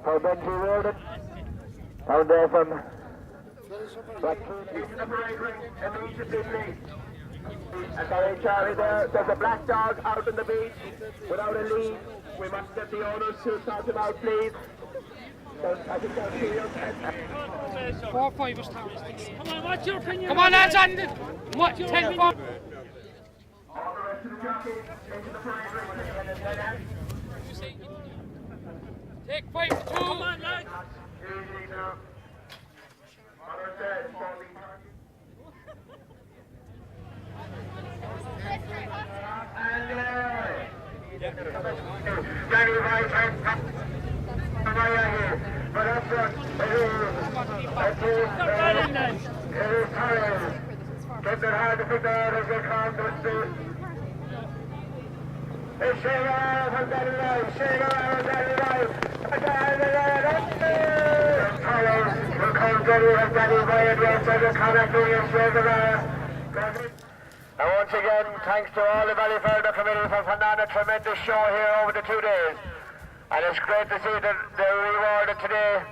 How Benji rolled it. Down there from back to the parade ring immediately. And sorry, Charlie, there's a black dog out on the beach without a lead. We must get the owners to sort him out, please. I think that's 4 5 is Come on, what's your opinion? Come on, lads, on the 10 4. all the rest of the jockeys into the parade ring. Take 5 to 2. Come on, lads. Easy now. Mother says, Danny Rice here. But up front, it is tired. Gets it hard to figure out as they come to it. It's Scrogall from Danny Rice. Scrogall from Danny Rice. Tired will come Danny and Danny Rice. Yes, as a connecting is Scrogall. And once again, thanks to all the Valleyfielder committee for putting on a tremendous show here over the 2 days. And it's great to see that they're rewarded today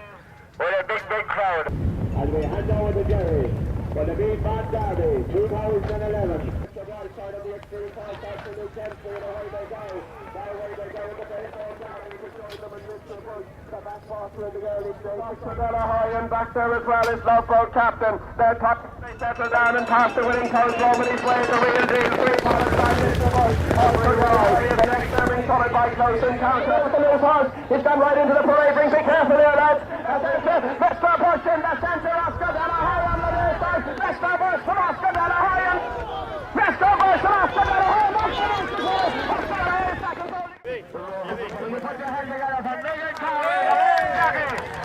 with a big crowd. And we hand over to Jerry for the Béal Bán Beach 2011. The right side of the extreme side, that's the new 10 speed, away they go. Away they go with the baseball down, and you can show them and lift them up. The back passer in the early stage. Scrogall high and back there as well is Loveboat captain. They're they settle down and pass the winning coach over his way. The real deal, 3 points by Mr. Bush. The next serving followed by close encounter. The loose horse, he's gone right into the parade ring. Be careful there, lads. Mr. Bush in the centre, Oscar de la Hoya on the near side. Mr. Bush from Oscar de la Hoya. Mr. Bush from Oscar de la Hoya. You put your hands together for Megan Carey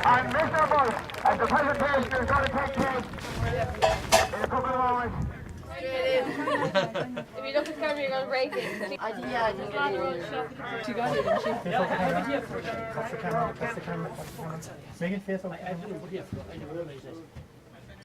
and Mr. Bush, and the presentation is going to take place in a couple of moments. If you look at the camera, you're going to break it. She got it, didn't she? That's the camera. Megan, face up. I didn't realize it.